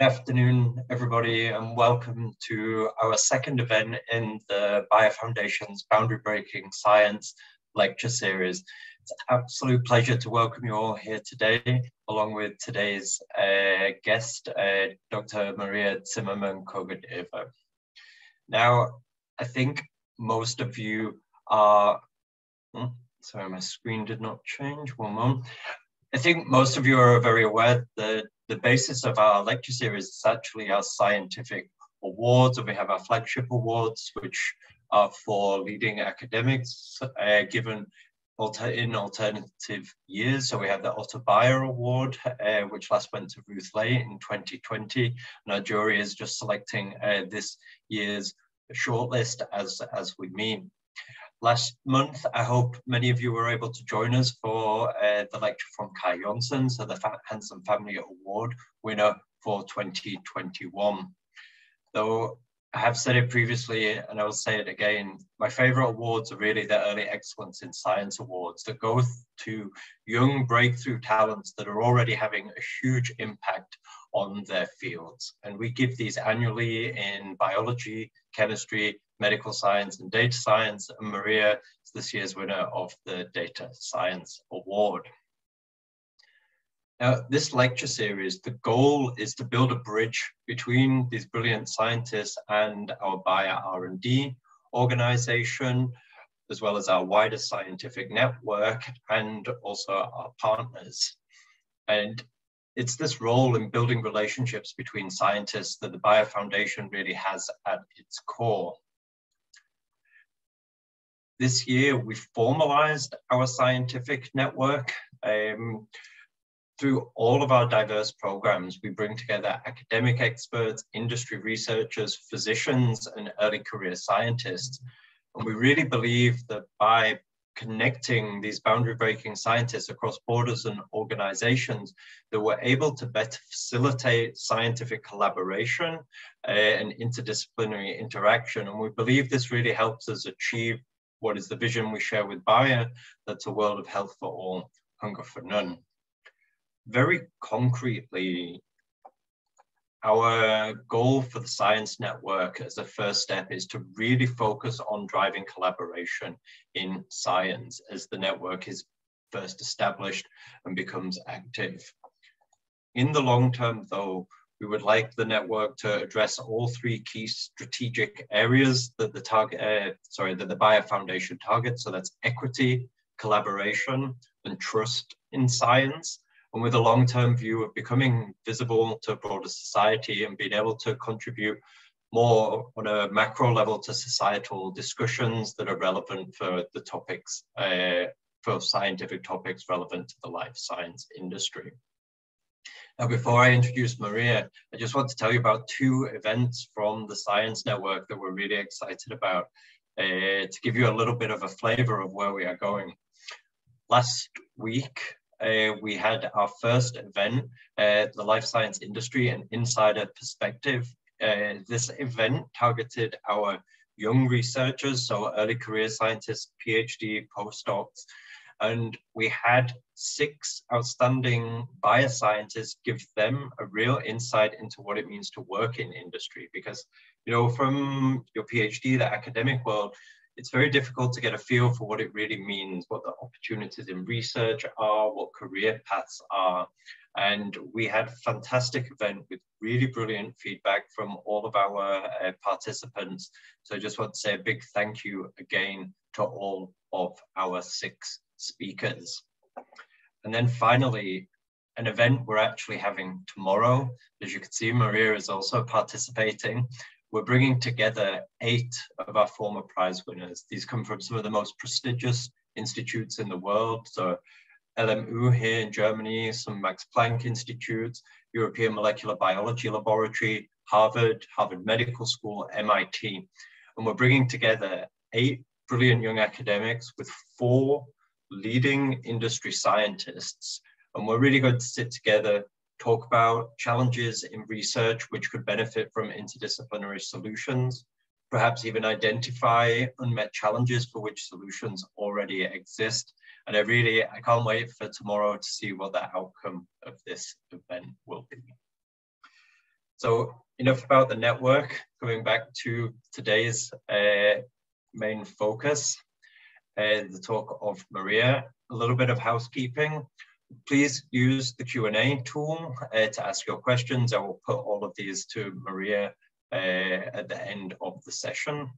Good afternoon, everybody, and welcome to our second event in the BioFoundation's Boundary Breaking Science lecture series. It's an absolute pleasure to welcome you all here today, along with today's guest, Dr. Maria Zimmermann-Kogadeeva. Now, I think most of you are, sorry, my screen did not change, one moment. I think most of you are very aware that the basis of our lecture series is actually our scientific awards, and we have our flagship awards, which are for leading academics given in alternative years. So we have the Otto Bayer Award, which last went to Ruth Lay in 2020, and our jury is just selecting this year's shortlist as we meet. Last month, I hope many of you were able to join us for the lecture from Kai Jonsson, so the Handsome Family Award winner for 2021. Though I have said it previously, and I will say it again, my favorite awards are really the Early Excellence in Science Awards that go to young breakthrough talents that are already having a huge impact on their fields. And we give these annually in biology, chemistry, medical science, and data science. And Maria is this year's winner of the Data Science Award. Now, this lecture series, the goal is to build a bridge between these brilliant scientists and our Bayer R&D organization, as well as our wider scientific network and also our partners. And it's this role in building relationships between scientists that the Bayer Foundation really has at its core. This year, we formalized our scientific network. Through all of our diverse programs, we bring together academic experts, industry researchers, physicians, and early career scientists. And we really believe that by connecting these boundary-breaking scientists across borders and organizations, that we're able to better facilitate scientific collaboration and interdisciplinary interaction. And we believe this really helps us achieve what is the vision we share with Bayer, that's a world of health for all, hunger for none. Very concretely, our goal for the Science Network as a first step is to really focus on driving collaboration in science as the network is first established and becomes active. In the long term, though, we would like the network to address all three key strategic areas that the Bayer Foundation targets. So that's equity, collaboration, and trust in science. And with a long-term view of becoming visible to a broader society and being able to contribute more on a macro level to societal discussions that are relevant for the topics, for scientific topics relevant to the life science industry. Now, before I introduce Maria, I just want to tell you about two events from the Science Network that we're really excited about to give you a little bit of a flavor of where we are going. Last week, we had our first event, the life science industry and insider perspective. This event targeted our young researchers, so early career scientists, PhD, postdocs, and we had 6 outstanding bioscientists give them a real insight into what it means to work in industry. Because, you know, from your PhD, the academic world, it's very difficult to get a feel for what it really means, what the opportunities in research are, what career paths are. And we had a fantastic event with really brilliant feedback from all of our participants. So I just want to say a big thank you again to all of our 6 speakers. And then finally, an event we're actually having tomorrow. As you can see, Maria is also participating. We're bringing together 8 of our former prize winners. These come from some of the most prestigious institutes in the world. So LMU here in Germany, some Max Planck Institutes, European Molecular Biology Laboratory, Harvard, Harvard Medical School, MIT. And we're bringing together 8 brilliant young academics with 4 leading industry scientists. And we're really going to sit together, talk about challenges in research which could benefit from interdisciplinary solutions, perhaps even identify unmet challenges for which solutions already exist. And I can't wait for tomorrow to see what the outcome of this event will be. So enough about the network. Coming back to today's main focus, the talk of Maria, a little bit of housekeeping. Please use the Q&A tool to ask your questions. I will put all of these to Maria at the end of the session.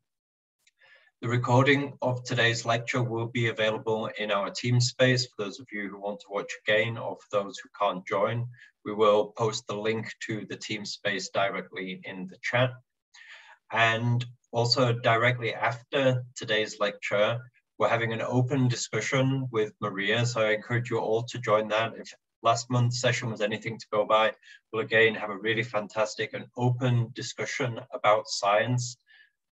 The recording of today's lecture will be available in our team space for those of you who want to watch again, or for those who can't join. We will post the link to the team space directly in the chat. And also directly after today's lecture, we're having an open discussion with Maria. So I encourage you all to join that. If last month's session was anything to go by, we'll again have a really fantastic and open discussion about science.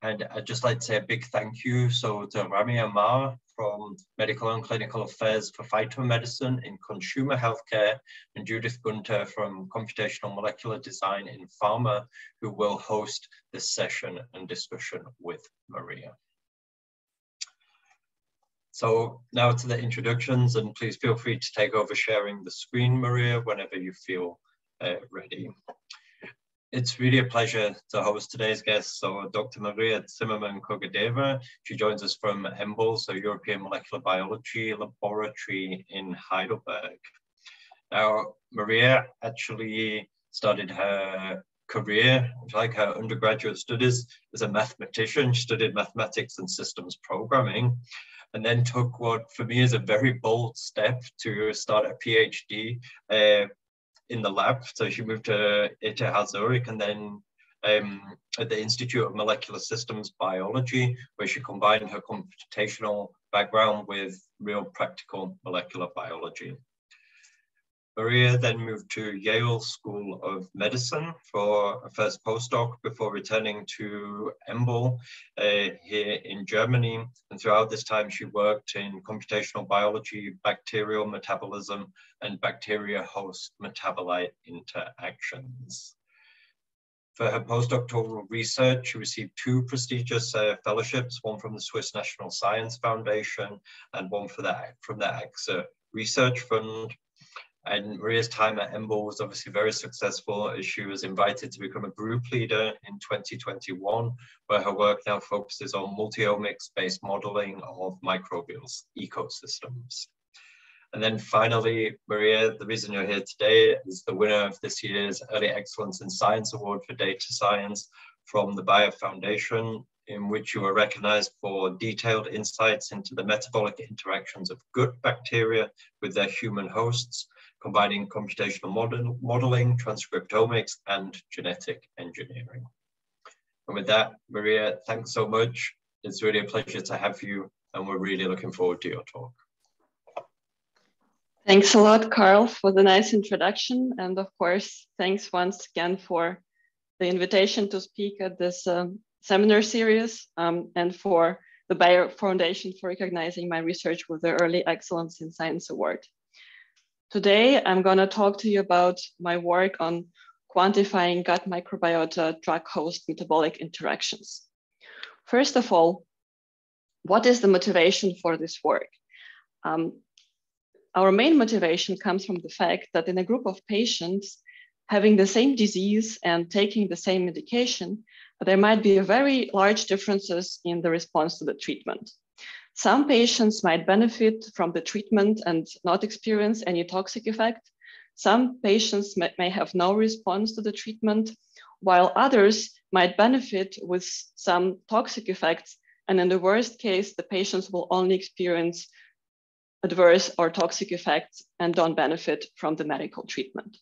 And I'd just like to say a big thank you to Rami Amar from Medical and Clinical Affairs for Phytomedicine in Consumer Healthcare, and Judith Gunter from Computational Molecular Design in Pharma, who will host this session and discussion with Maria. So now to the introductions, and please feel free to take over sharing the screen, Maria, whenever you feel ready. It's really a pleasure to host today's guest. So Dr. Maria Zimmermann-Kogadeeva, she joins us from EMBL, so European Molecular Biology Laboratory in Heidelberg. Now, Maria actually started her career, like her undergraduate studies, as a mathematician. She studied mathematics and systems programming, and then took what for me is a very bold step to start a PhD in the lab. So she moved to ETH Zurich, and then at the Institute of Molecular Systems Biology, where she combined her computational background with real practical molecular biology. Maria then moved to Yale School of Medicine for a first postdoc before returning to EMBL here in Germany. And throughout this time, she worked in computational biology, bacterial metabolism, and bacteria-host metabolite interactions. For her postdoctoral research, she received 2 prestigious fellowships, one from the Swiss National Science Foundation and one from the AXA Research Fund. And Maria's time at EMBL was obviously very successful, as she was invited to become a group leader in 2021, where her work now focuses on multi-omics-based modeling of microbial ecosystems. And then finally, Maria, the reason you're here today is the winner of this year's Early Excellence in Science Award for Data Science from the Bayer Foundation, in which you were recognized for detailed insights into the metabolic interactions of gut bacteria with their human hosts, combining computational modeling, transcriptomics, and genetic engineering. And with that, Maria, thanks so much. It's really a pleasure to have you, and we're really looking forward to your talk. Thanks a lot, Carl, for the nice introduction. And of course, thanks once again for the invitation to speak at this seminar series, and for the Bayer Foundation for recognizing my research with the Early Excellence in Science Award. Today, I'm going to talk to you about my work on quantifying gut microbiota-drug-host metabolic interactions. First of all, what is the motivation for this work? Our main motivation comes from the fact that in a group of patients having the same disease and taking the same medication, there might be very large differences in the response to the treatment. Some patients might benefit from the treatment and not experience any toxic effect. Some patients may have no response to the treatment, while others might benefit with some toxic effects. And in the worst case, the patients will only experience adverse or toxic effects and don't benefit from the medical treatment.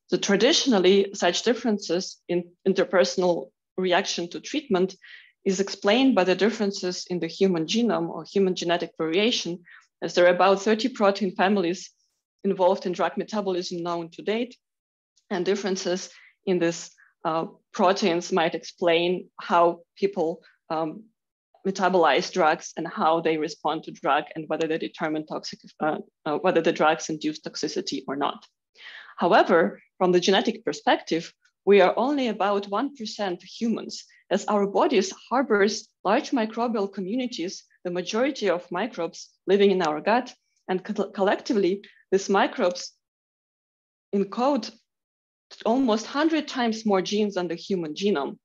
So traditionally, such differences in interpersonal reaction to treatment is explained by the differences in the human genome or human genetic variation, as there are about 30 protein families involved in drug metabolism known to date, and differences in these proteins might explain how people metabolize drugs and how they respond to drug and whether they determine whether the drugs induce toxicity or not. However, from the genetic perspective, we are only about 1% humans, as our bodies harbors large microbial communities, the majority of microbes living in our gut, and collectively, these microbes encode almost 100 times more genes than the human genome.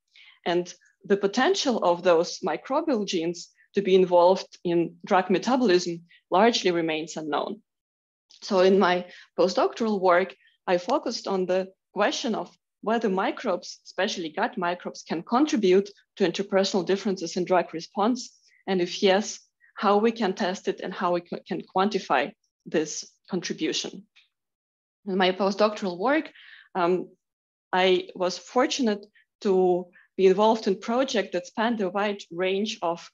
And the potential of those microbial genes to be involved in drug metabolism largely remains unknown. So in my postdoctoral work, I focused on the question of whether microbes, especially gut microbes, can contribute to interpersonal differences in drug response, and if yes, how we can test it and how we can quantify this contribution. In my postdoctoral work, I was fortunate to be involved in a project that spanned a wide range of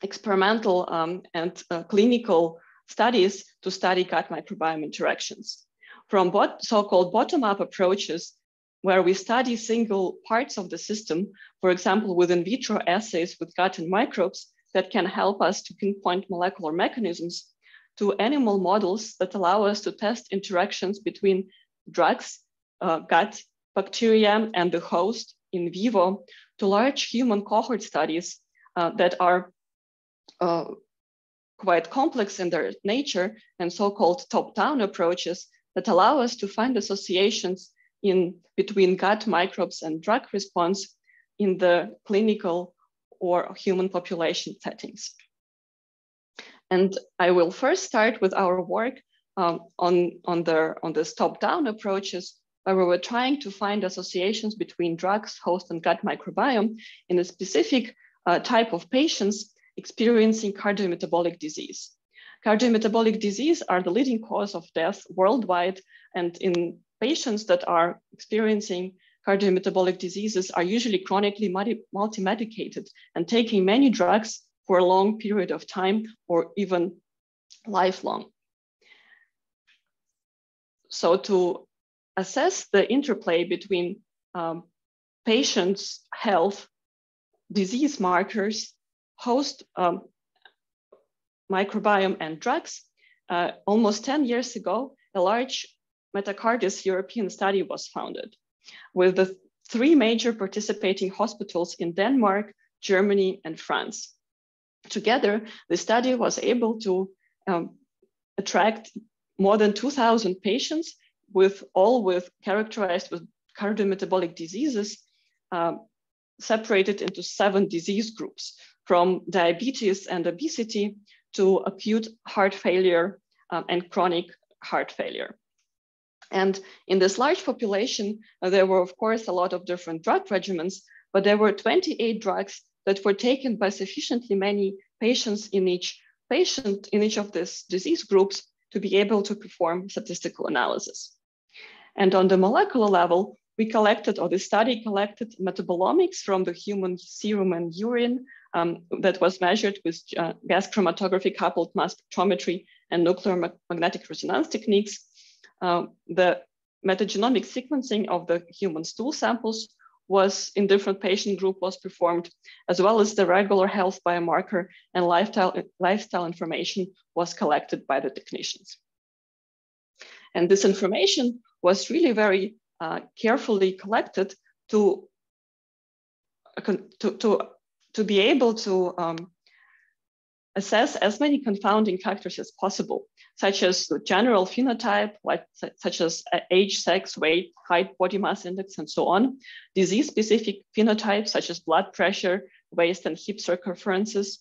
experimental and clinical studies to study gut microbiome interactions. From so-called bottom-up approaches, where we study single parts of the system, for example, with in vitro assays with gut and microbes that can help us to pinpoint molecular mechanisms, to animal models that allow us to test interactions between drugs, gut bacteria, and the host in vivo, to large human cohort studies that are quite complex in their nature, and so-called top-down approaches that allow us to find associations between gut microbes and drug response in the clinical or human population settings. And I will first start with our work on the top-down approaches, where we were trying to find associations between drugs, host, and gut microbiome in a specific type of patients experiencing cardiometabolic disease. Cardiometabolic disease are the leading cause of death worldwide, and in patients that are experiencing cardiometabolic diseases are usually chronically multi-medicated and taking many drugs for a long period of time or even lifelong. So to assess the interplay between patients' health, disease markers, host microbiome, and drugs, almost 10 years ago, a large Metacardis European study was founded with the 3 major participating hospitals in Denmark, Germany, and France. Together, the study was able to attract more than 2,000 patients characterized with cardiometabolic diseases, separated into 7 disease groups, from diabetes and obesity to acute heart failure and chronic heart failure. And in this large population, there were, of course, a lot of different drug regimens, but there were 28 drugs that were taken by sufficiently many patients in each of these disease groups to be able to perform statistical analysis. And on the molecular level, the study collected metabolomics from the human serum and urine that was measured with gas chromatography, coupled mass spectrometry, and nuclear magnetic resonance techniques. The metagenomic sequencing of the human stool samples was in different patient group was performed, as well as the regular health biomarker and lifestyle information was collected by the technicians. And this information was really very carefully collected to be able to assess as many confounding factors as possible, such as the general phenotype, such as age, sex, weight, height, body mass index, and so on, disease-specific phenotypes, such as blood pressure, waist and hip circumferences,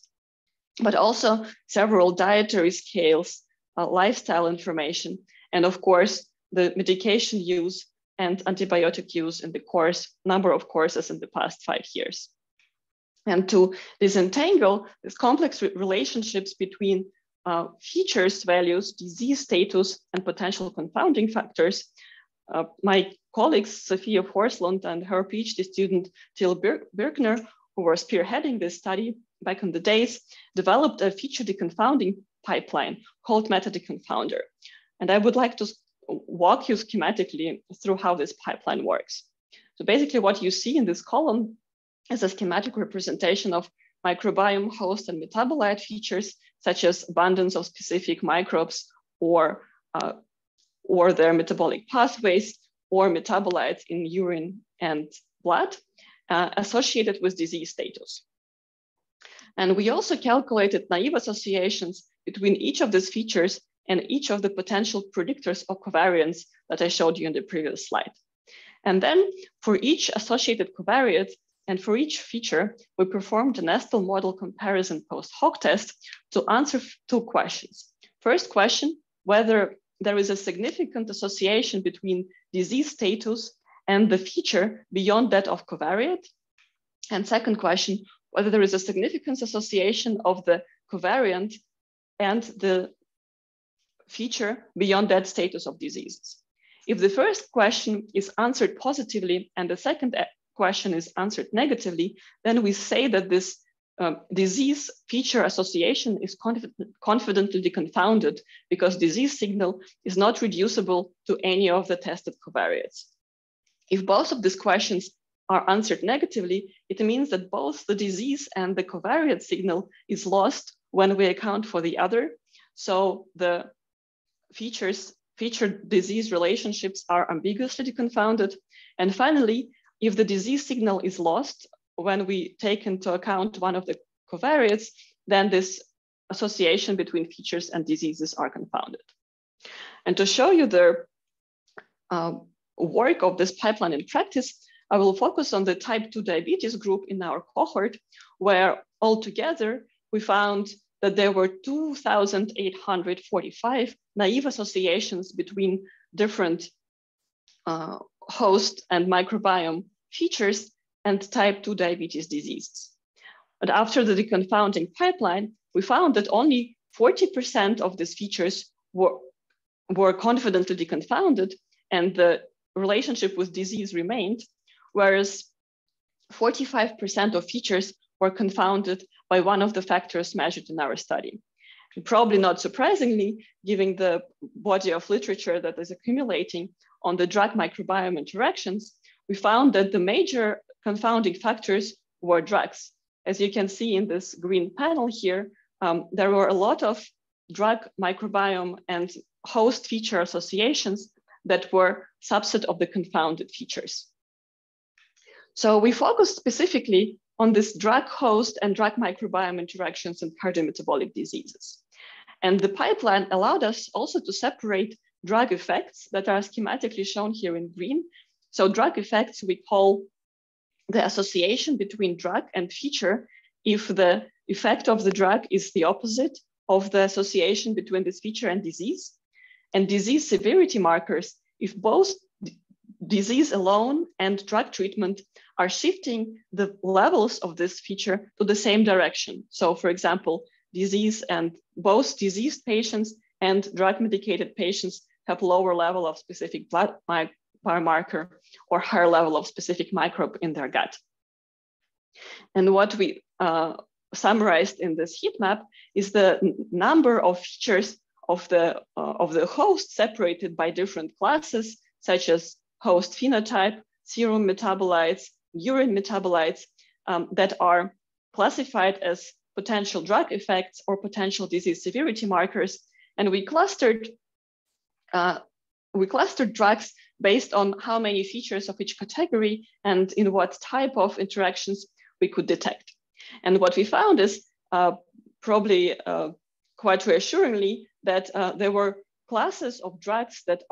but also several dietary scales, lifestyle information, and of course, the medication use and antibiotic use in the number of courses in the past 5 years. And to disentangle these complex relationships between features, values, disease status, and potential confounding factors, my colleagues, Sophia Forslund and her PhD student, Till Birkner, who were spearheading this study back in the days, developed a feature deconfounding pipeline called meta-deconfounder. And I would like to walk you schematically through how this pipeline works. So basically what you see in this column is a schematic representation of microbiome, host, and metabolite features, such as abundance of specific microbes or their metabolic pathways or metabolites in urine and blood associated with disease status. And we also calculated naive associations between each of these features and each of the potential predictors of covariance that I showed you in the previous slide. And then for each associated covariate and for each feature, we performed a Nestle model comparison post hoc test to answer 2 questions. First question, whether there is a significant association between disease status and the feature beyond that of covariate. And second question, whether there is a significant association of the covariant and the feature beyond that status of diseases. If the first question is answered positively and the second question is answered negatively, then we say that this disease feature association is confidently confounded because disease signal is not reducible to any of the tested covariates. If both of these questions are answered negatively, it means that both the disease and the covariate signal is lost when we account for the other. So the feature-disease relationships are ambiguously confounded. And finally, if the disease signal is lost when we take into account one of the covariates, then this association between features and diseases are confounded. And to show you the work of this pipeline in practice, I will focus on the type 2 diabetes group in our cohort, where altogether we found that there were 2,845 naive associations between different host and microbiome features and type 2 diabetes diseases. But after the deconfounding pipeline, we found that only 40% of these features were confidently deconfounded and the relationship with disease remained, whereas 45% of features were confounded by one of the factors measured in our study. And probably not surprisingly, given the body of literature that is accumulating on the drug microbiome interactions, we found that the major confounding factors were drugs. As you can see in this green panel here, there were a lot of drug microbiome and host feature associations that were subset of the confounded features. So we focused specifically on this drug host and drug microbiome interactions in cardiometabolic diseases. And the pipeline allowed us also to separate drug effects that are schematically shown here in green. So drug effects we call the association between drug and feature if the effect of the drug is the opposite of the association between this feature and disease. And disease severity markers if both disease alone and drug treatment are shifting the levels of this feature to the same direction. So for example, disease and both diseased patients and drug medicated patients have lower level of specific blood biomarker or higher level of specific microbe in their gut. And what we summarized in this heat map is the number of features of the host separated by different classes, such as host phenotype, serum metabolites, urine metabolites that are classified as potential drug effects or potential disease severity markers. And we clustered drugs based on how many features of each category and in what type of interactions we could detect. And what we found is probably quite reassuringly that there were classes of drugs that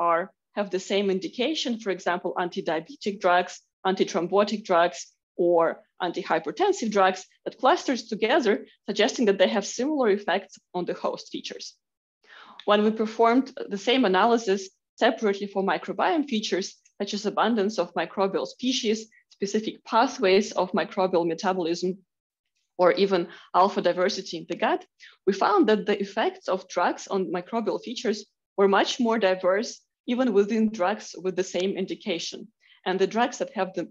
have the same indication, for example, anti-diabetic drugs, antithrombotic drugs, or antihypertensive drugs that clusters together, suggesting that they have similar effects on the host features. When we performed the same analysis separately for microbiome features, such as abundance of microbial species, specific pathways of microbial metabolism, or even alpha diversity in the gut, we found that the effects of drugs on microbial features were much more diverse, even within drugs with the same indication. And the drugs that have the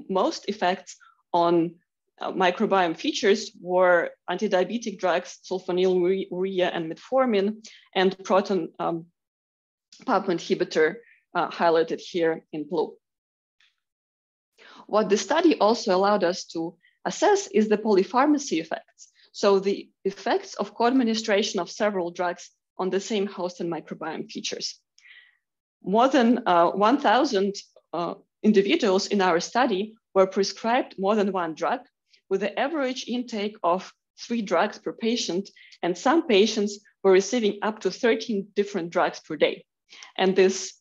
most effects on microbiome features were anti-diabetic drugs, sulfonylurea and metformin, and proton pump inhibitor highlighted here in blue. What the study also allowed us to assess is the polypharmacy effects. So the effects of co-administration of several drugs on the same host and microbiome features. More than 1,000 individuals in our study were prescribed more than one drug with the average intake of 3 drugs per patient. And some patients were receiving up to 13 different drugs per day. And this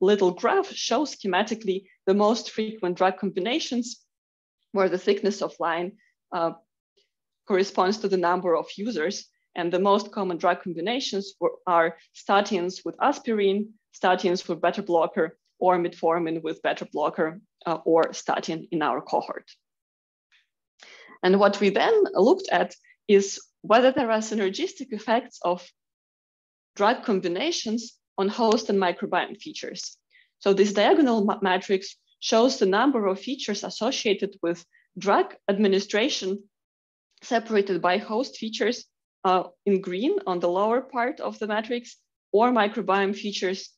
little graph shows schematically the most frequent drug combinations, where the thickness of line corresponds to the number of users. And the most common drug combinations are statins with aspirin, statins with beta blocker, or metformin with beta blocker, or statin in our cohort. And what we then looked at is whether there are synergistic effects of drug combinations on host and microbiome features. So this diagonal matrix shows the number of features associated with drug administration separated by host features in green on the lower part of the matrix, or microbiome features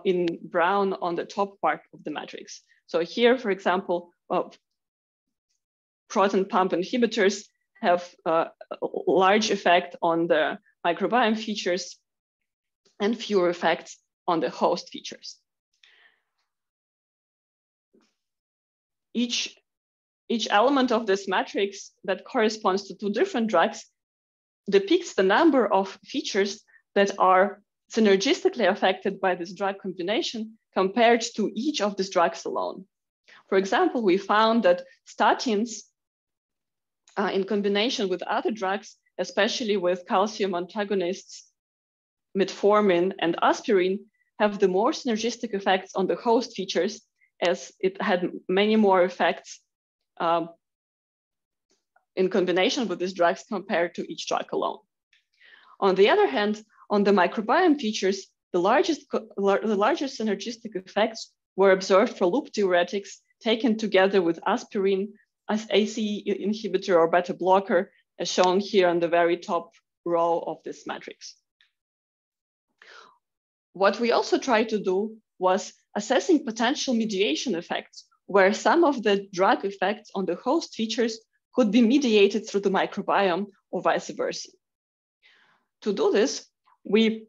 in brown on the top part of the matrix. So here, for example, proton pump inhibitors have a large effect on the microbiome features and fewer effects on the host features. Each element of this matrix that corresponds to two different drugs depicts the number of features that are synergistically affected by this drug combination compared to each of these drugs alone. For example, we found that statins in combination with other drugs, especially with calcium antagonists, metformin, and aspirin, have the more synergistic effects on the host features, as it had many more effects in combination with these drugs compared to each drug alone. On the other hand, on the microbiome features, the largest synergistic effects were observed for loop diuretics taken together with aspirin as ACE inhibitor or beta blocker, as shown here on the very top row of this matrix. What we also tried to do was assessing potential mediation effects, where some of the drug effects on the host features could be mediated through the microbiome or vice versa. To do this, we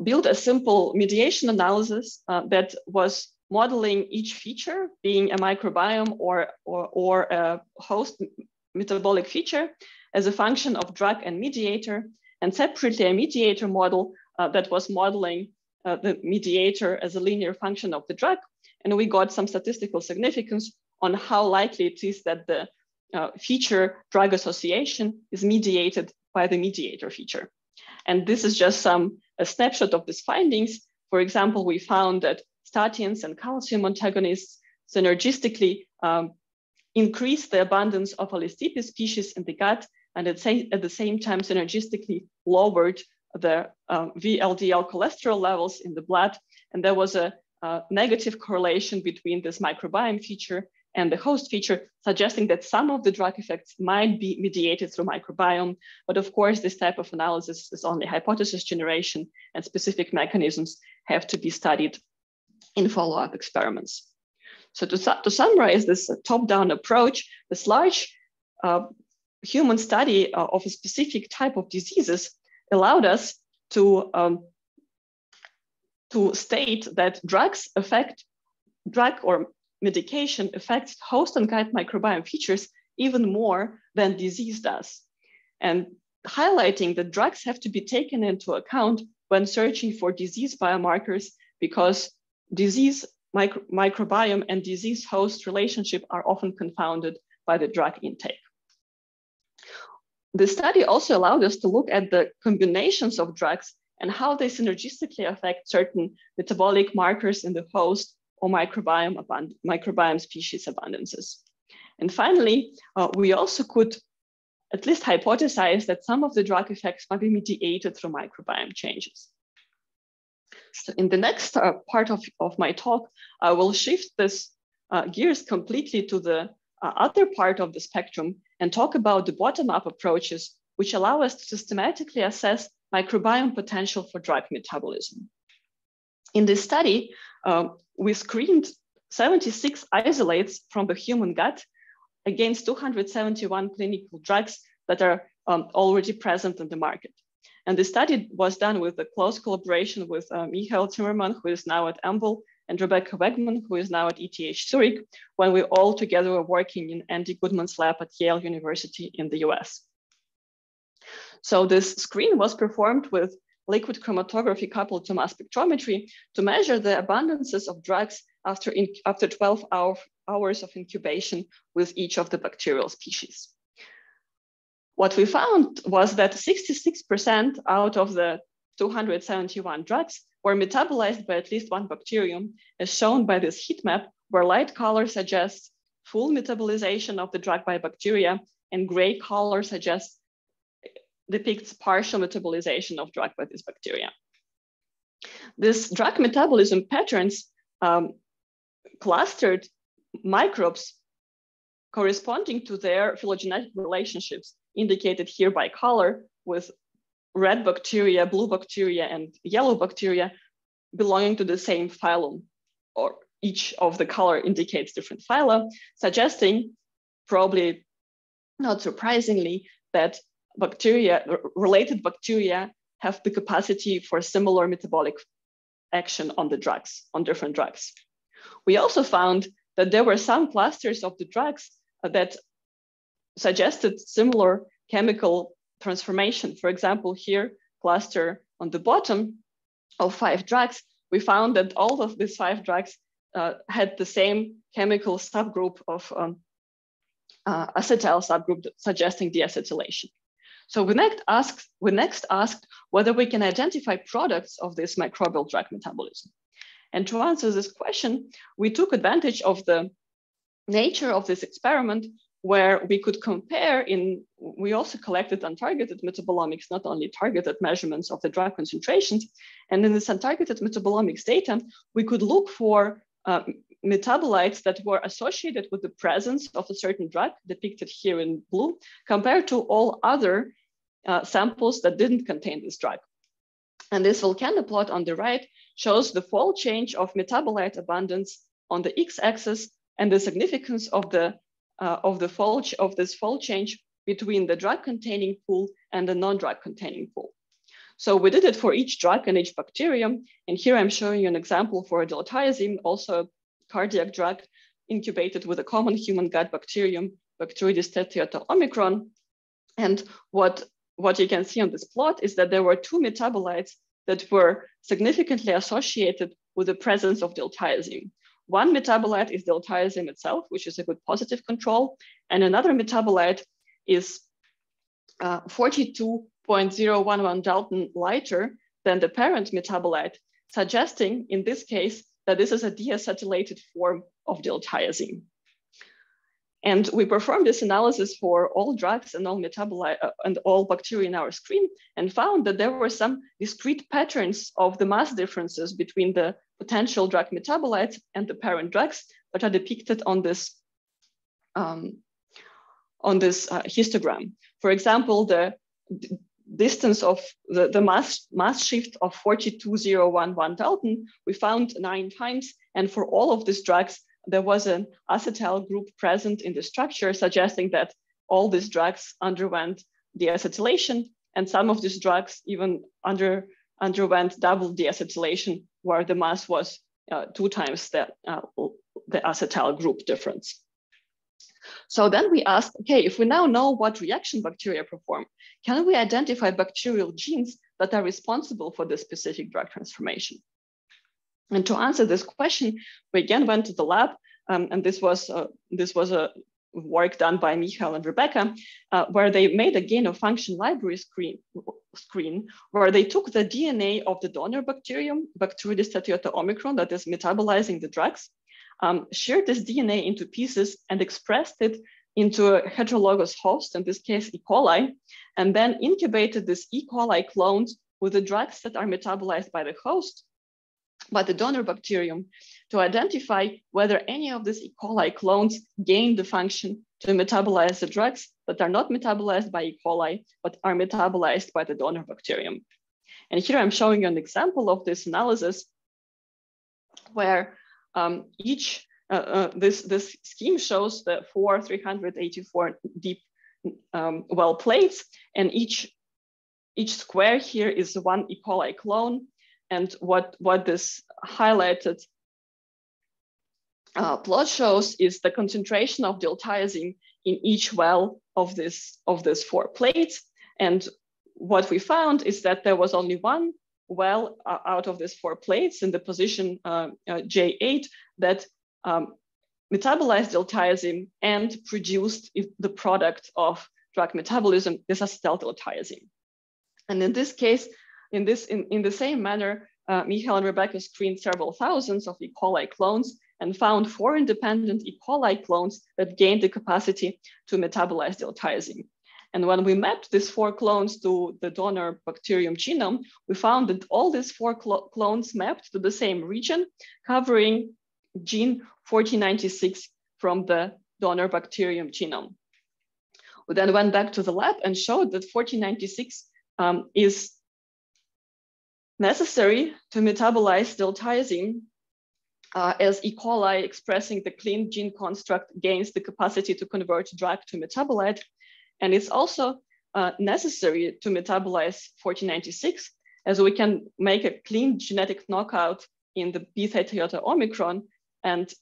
built a simple mediation analysis that was modeling each feature, being a microbiome or a host metabolic feature, as a function of drug and mediator, and separately a mediator model that was modeling the mediator as a linear function of the drug. And we got some statistical significance on how likely it is that the feature drug association is mediated by the mediator feature. And this is just a snapshot of these findings. For example, we found that statins and calcium antagonists synergistically increase the abundance of allostepe species in the gut, and at the same time synergistically lowered the VLDL cholesterol levels in the blood. And there was a negative correlation between this microbiome feature and the host feature, suggesting that some of the drug effects might be mediated through microbiome. But of course, this type of analysis is only hypothesis generation, and specific mechanisms have to be studied in follow-up experiments. So to summarize this top-down approach, this large human study of a specific type of diseases allowed us to state that drug or medication affects host and gut microbiome features even more than disease does. And highlighting that drugs have to be taken into account when searching for disease biomarkers, because disease microbiome and disease host relationship are often confounded by the drug intake. The study also allowed us to look at the combinations of drugs and how they synergistically affect certain metabolic markers in the host or microbiome species abundances. And finally, we also could at least hypothesize that some of the drug effects might be mediated through microbiome changes. So in the next part of my talk, I will shift this gears completely to the other part of the spectrum and talk about the bottom-up approaches, which allow us to systematically assess microbiome potential for drug metabolism. In this study, we screened 76 isolates from the human gut against 271 clinical drugs that are already present in the market. And the study was done with a close collaboration with Michael Zimmermann, who is now at Amble, and Rebecca Wegman, who is now at ETH Zurich, when we all together were working in Andy Goodman's lab at Yale University in the US. So this screen was performed with liquid chromatography coupled to mass spectrometry to measure the abundances of drugs after 12 hours of incubation with each of the bacterial species. What we found was that 66% out of the 271 drugs were metabolized by at least one bacterium, as shown by this heat map, where light color suggests full metabolization of the drug by bacteria, and gray color depicts partial metabolization of drug by this bacteria. This drug metabolism patterns clustered microbes corresponding to their phylogenetic relationships, indicated here by color, with red bacteria, blue bacteria, and yellow bacteria belonging to the same phylum, or each of the color indicates different phyla, suggesting, probably not surprisingly, that related bacteria have the capacity for similar metabolic action on the drugs, on different drugs. We also found that there were some clusters of the drugs that suggested similar chemical transformation. For example, here, cluster on the bottom of 5 drugs, we found that all of these 5 drugs had the same chemical subgroup of acetyl subgroup suggesting deacetylation. So we next asked whether we can identify products of this microbial drug metabolism. And to answer this question, we took advantage of the nature of this experiment, where we could compare we also collected untargeted metabolomics, not only targeted measurements of the drug concentrations. And in this untargeted metabolomics data, we could look for metabolites that were associated with the presence of a certain drug, depicted here in blue, compared to all other samples that didn't contain this drug. And this volcano plot on the right shows the fold change of metabolite abundance on the x-axis and the significance of this fold change between the drug-containing pool and the non-drug-containing pool. So we did it for each drug and each bacterium. And here I'm showing you an example for Catalyzing, also a cardiac drug incubated with a common human gut bacterium, Bacteroides tetraeta omicron. And what you can see on this plot is that there were 2 metabolites that were significantly associated with the presence of diltiazem. One metabolite is diltiazem itself, which is a good positive control. And another metabolite is 42.011 Dalton lighter than the parent metabolite, suggesting in this case that this is a deacetylated form of diltiazem. And we performed this analysis for all drugs and all metabolite and all bacteria in our screen, and found that there were some discrete patterns of the mass differences between the potential drug metabolites and the parent drugs that are depicted on this histogram. For example, the distance of the mass shift of 42.011 Dalton, we found 9 times, and for all of these drugs, there was an acetyl group present in the structure, suggesting that all these drugs underwent deacetylation, and some of these drugs even underwent double deacetylation, where the mass was 2 times the acetyl group difference. So then we asked, okay, if we now know what reaction bacteria perform, can we identify bacterial genes that are responsible for this specific drug transformation? And to answer this question, we again went to the lab, and this was a work done by Michael and Rebecca, where they made a gain-of-function library screen, where they took the DNA of the donor bacterium, Bacteroides tetraeta omicron, that is metabolizing the drugs, shared this DNA into pieces and expressed it into a heterologous host, in this case, E. coli, and then incubated this E. coli clones with the drugs that are metabolized by the host, by the donor bacterium, to identify whether any of these E. coli clones gain the function to metabolize the drugs that are not metabolized by E. coli, but are metabolized by the donor bacterium. And here I'm showing you an example of this analysis where this scheme shows the 4 384 deep well plates, and each square here is 1 E. coli clone. And what this highlighted plot shows is the concentration of diltiazem in each well of these 4 plates. And what we found is that there was only one well out of these 4 plates in the position J8 that metabolized diltiazem and produced the product of drug metabolism, this acetyl-diltiazem. And in this case, in the same manner, Michael and Rebecca screened several thousands of E. coli clones and found 4 independent E. coli clones that gained the capacity to metabolize diltiazem. And when we mapped these 4 clones to the donor bacterium genome, we found that all these 4 clones mapped to the same region, covering gene 1496 from the donor bacterium genome. We then went back to the lab and showed that 1496 is necessary to metabolize diltiazem as E. coli expressing the clean gene construct gains the capacity to convert drug to metabolite. And it's also necessary to metabolize 1496 as we can make a clean genetic knockout in the B-theta iota omicron, and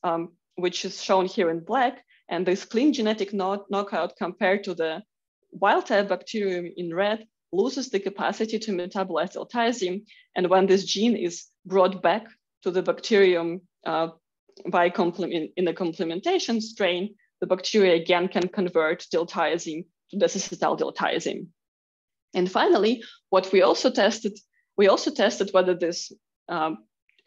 which is shown here in black. And this clean genetic knockout compared to the wild type bacterium in red loses the capacity to metabolize diltiazem. And when this gene is brought back to the bacterium in the complementation strain, the bacteria again can convert diltiazem to this acetyl-diltiazem. And finally, what we also tested whether this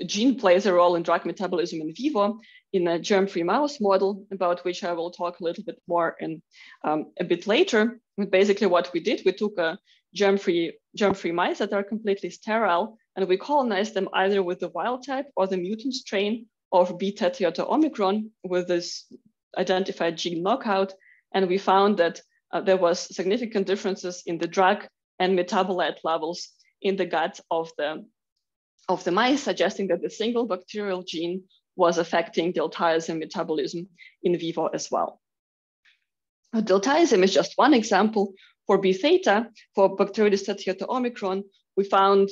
gene plays a role in drug metabolism in vivo in a germ-free mouse model, about which I will talk a little bit more in a bit later. But basically what we did, we took a germ-free mice that are completely sterile, and we colonized them either with the wild type or the mutant strain of B-theta iota omicron with this identified gene knockout. And we found that there was significant differences in the drug and metabolite levels in the gut of the mice, suggesting that the single bacterial gene was affecting diltiazem metabolism in vivo as well. Diltiazem is just one example. For B-theta, for Bacteroides theta iota omicron, we found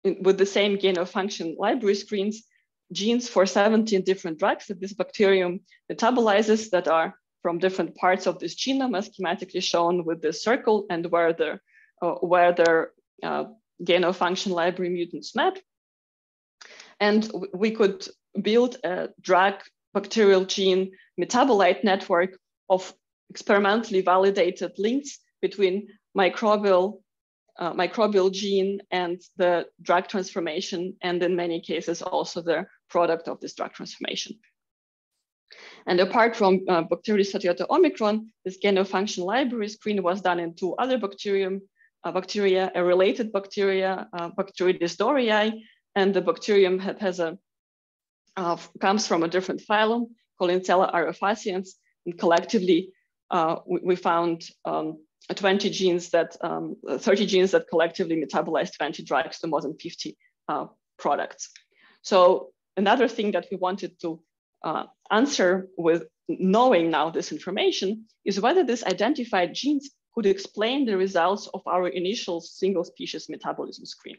with the same gain of function library screens, genes for 17 different drugs that this bacterium metabolizes that are from different parts of this genome, as schematically shown with this circle, and where their gain of function library mutants map. And we could build a drug bacterial gene metabolite network of experimentally validated links between microbial gene and the drug transformation, and in many cases also the product of this drug transformation. And apart from Bacteroides theta iota omicron, this gain of function library screen was done in 2 other bacteria, a related bacteria, Bacteroides dorii, and the bacterium comes from a different phylum, Collincella aerophaciens, and collectively we found 30 genes that collectively metabolize 20 drugs to more than 50 products. So another thing that we wanted to answer with knowing now this information is whether these identified genes could explain the results of our initial single species metabolism screen.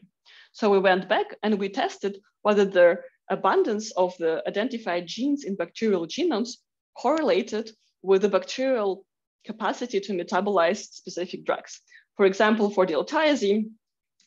So we went back and we tested whether the abundance of the identified genes in bacterial genomes correlated with the bacterial capacity to metabolize specific drugs. For example, for diltiazem,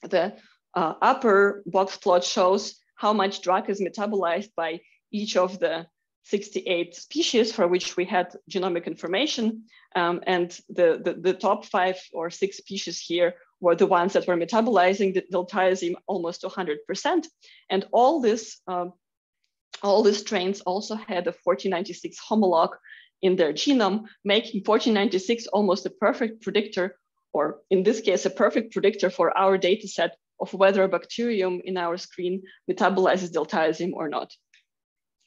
the upper box plot shows how much drug is metabolized by each of the 68 species for which we had genomic information. And the top 5 or 6 species here were the ones that were metabolizing the diltiazem almost 100%. And all these strains also had a 1496 homolog in their genome, making 1496 almost a perfect predictor, or in this case, a perfect predictor for our data set of whether a bacterium in our screen metabolizes diltiazem or not.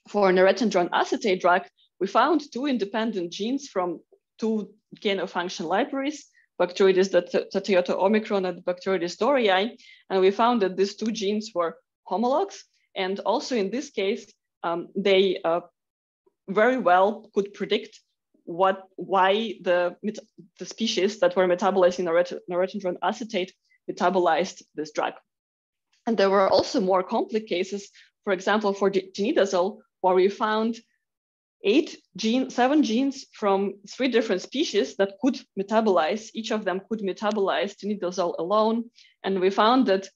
For an retendron acetate drug, we found 2 independent genes from 2 gain of function libraries, Bacteroides theta iota omicron and Bacteroides dorii, and we found that these 2 genes were homologs. And also in this case, they very well could predict why the species that were metabolizing retendron acetate metabolized this drug. And there were also more complex cases, for example, for tinidazole, where we found 7 genes from 3 different species that could metabolize. Each of them could metabolize tinidazole alone. And we found that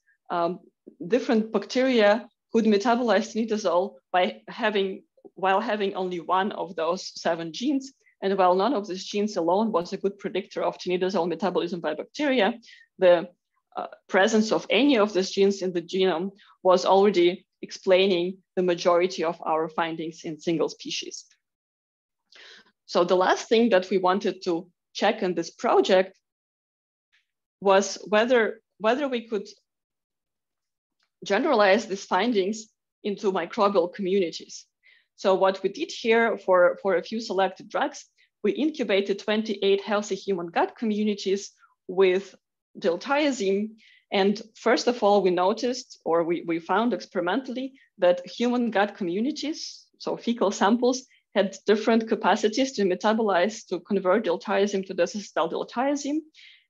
different bacteria could metabolize tinidazole while having only one of those 7 genes. And while none of these genes alone was a good predictor of tinidazole metabolism by bacteria, the presence of any of these genes in the genome was already explaining the majority of our findings in single species. So the last thing that we wanted to check in this project was whether we could generalize these findings into microbial communities. So what we did here for a few selected drugs, we incubated 28 healthy human gut communities with diltiazem. And first of all, we noticed, or we found experimentally, that human gut communities, so fecal samples, had different capacities to metabolize, to convert diltiazem to deacetyl-diltiazem.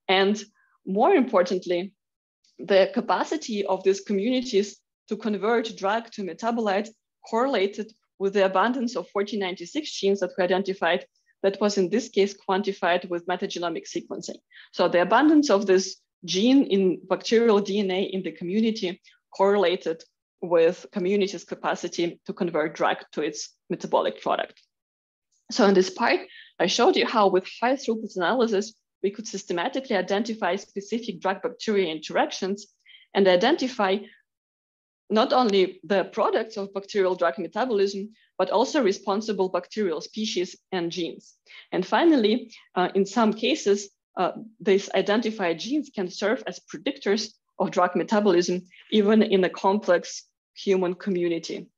And more importantly, the capacity of these communities to convert drug to metabolite correlated with the abundance of 1496 genes that we identified, that was in this case quantified with metagenomic sequencing. So the abundance of this gene in bacterial DNA in the community correlated with community's capacity to convert drug to its metabolic product. So in this part, I showed you how with high throughput analysis, we could systematically identify specific drug-bacteria interactions and identify not only the products of bacterial drug metabolism, but also responsible bacterial species and genes. And finally, in some cases, these identified genes can serve as predictors of drug metabolism, even in a complex human community.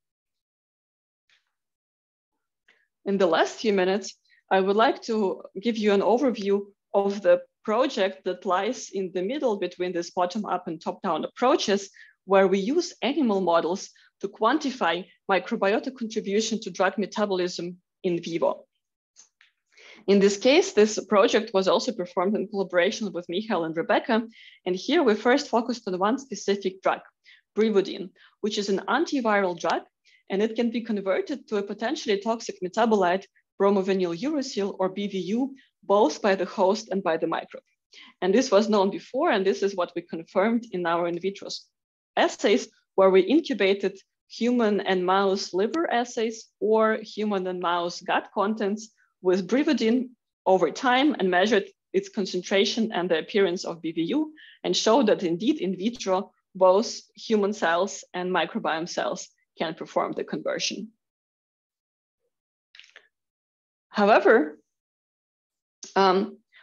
In the last few minutes, I would like to give you an overview of the project that lies in the middle between this bottom-up and top-down approaches, where we use animal models to quantify microbiota contribution to drug metabolism in vivo. In this case, this project was also performed in collaboration with Michael and Rebecca. And here we first focused on one specific drug, Brivodin, which is an antiviral drug, and it can be converted to a potentially toxic metabolite, bromovinyl uracil, or BVU, both by the host and by the microbe. And this was known before, and this is what we confirmed in our in vitro assays, where we incubated human and mouse liver assays or human and mouse gut contents with Brivodin over time and measured its concentration and the appearance of BVU, and showed that indeed in vitro, both human cells and microbiome cells can perform the conversion. However,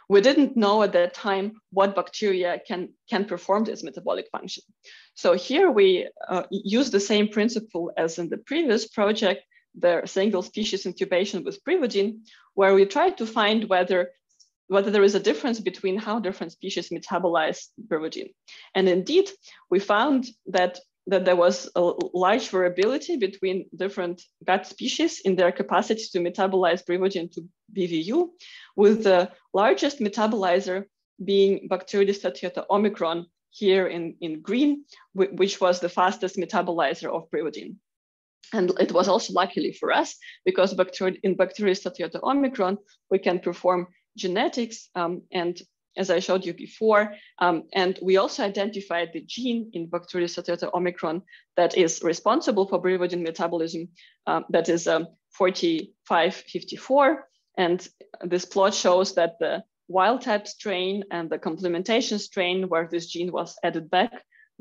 we didn't know at that time what bacteria can perform this metabolic function. So here we use the same principle as in the previous project, the single species incubation with Brivodin, where we tried to find whether there is a difference between how different species metabolize Brivodin. And indeed, we found that there was a large variability between different gut species in their capacity to metabolize Brivodin to BVU, with the largest metabolizer being Bacteroides statiota omicron here in green, which was the fastest metabolizer of Brivodin. And it was also luckily for us, because in Bacteroides statiota omicron, we can perform genetics, and as I showed you before, and we also identified the gene in Bacteroides statiota omicron that is responsible for Brivodin metabolism, that is 4554. And this plot shows that the wild type strain and the complementation strain where this gene was added back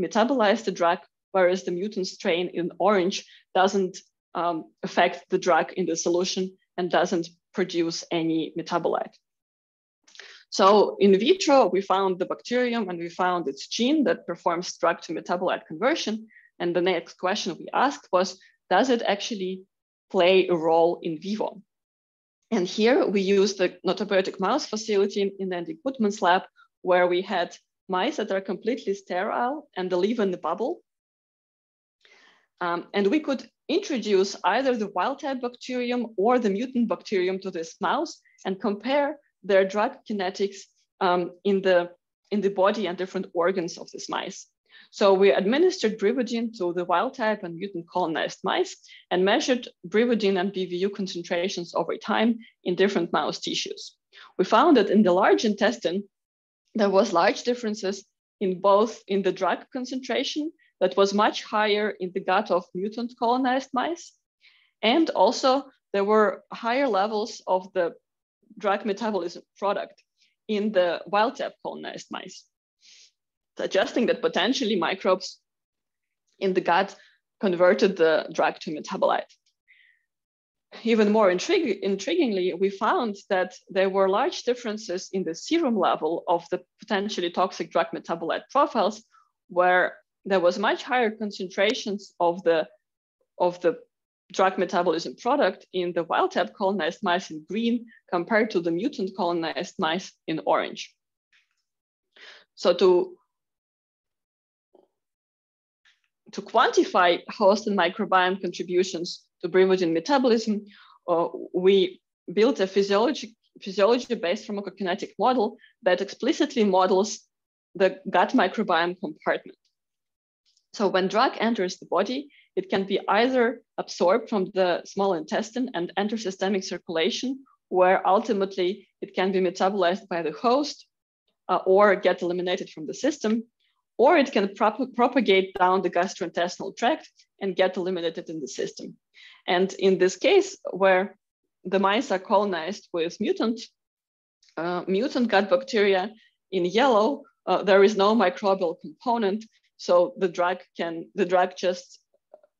metabolize the drug, whereas the mutant strain in orange doesn't affect the drug in the solution and doesn't produce any metabolite. So in vitro, we found the bacterium and we found its gene that performs drug to metabolite conversion. And the next question we asked was, does it actually play a role in vivo? And here we used the notobiotic mouse facility in Andy Goodman's lab, where we had mice that are completely sterile and they live in the bubble. And we could introduce either the wild type bacterium or the mutant bacterium to this mouse and compare their drug kinetics in the body and different organs of this mice. So we administered Brividine to the wild type and mutant colonized mice and measured Brividine and BVU concentrations over time in different mouse tissues. We found that in the large intestine, there was large differences in both in the drug concentration that was much higher in the gut of mutant colonized mice. And also there were higher levels of the drug metabolism product in the wild type colonized mice, suggesting that potentially microbes in the gut converted the drug to metabolite. Even more intriguingly, we found that there were large differences in the serum level of the potentially toxic drug metabolite profiles, where there was much higher concentrations of the drug metabolism product in the wild type colonized mice in green compared to the mutant colonized mice in orange. So to quantify host and microbiome contributions to Brividine metabolism, we built a physiology-based pharmacokinetic model that explicitly models the gut microbiome compartment. So when drug enters the body, it can be either absorbed from the small intestine and enter systemic circulation, where ultimately it can be metabolized by the host or get eliminated from the system, or it can propagate down the gastrointestinal tract and get eliminated in the system. And in this case, where the mice are colonized with mutant gut bacteria in yellow, there is no microbial component. So the drug just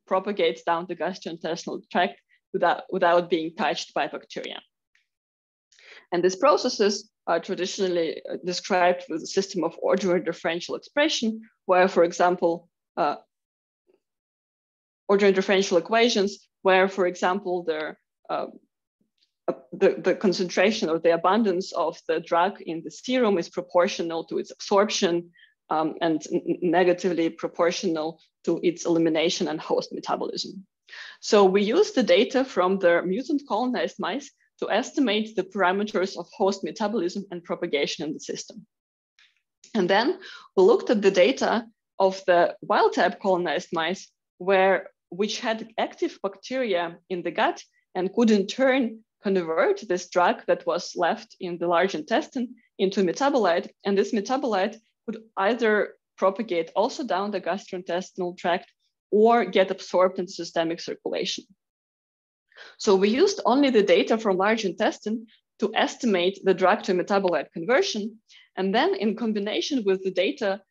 propagates down the gastrointestinal tract without being touched by bacteria. And these processes are traditionally described with a system of ordinary differential expression, where, for example, ordinary differential equations, where, for example, the concentration or the abundance of the drug in the serum is proportional to its absorption and negatively proportional to its elimination and host metabolism. So we use the data from the mutant colonized mice to estimate the parameters of host metabolism and propagation in the system. And then we looked at the data of the wild type colonized mice, which had active bacteria in the gut and could in turn convert this drug that was left in the large intestine into metabolite. And this metabolite could either propagate also down the gastrointestinal tract or get absorbed in systemic circulation. So we used only the data from large intestine to estimate the drug to metabolite conversion. And then in combination with the data,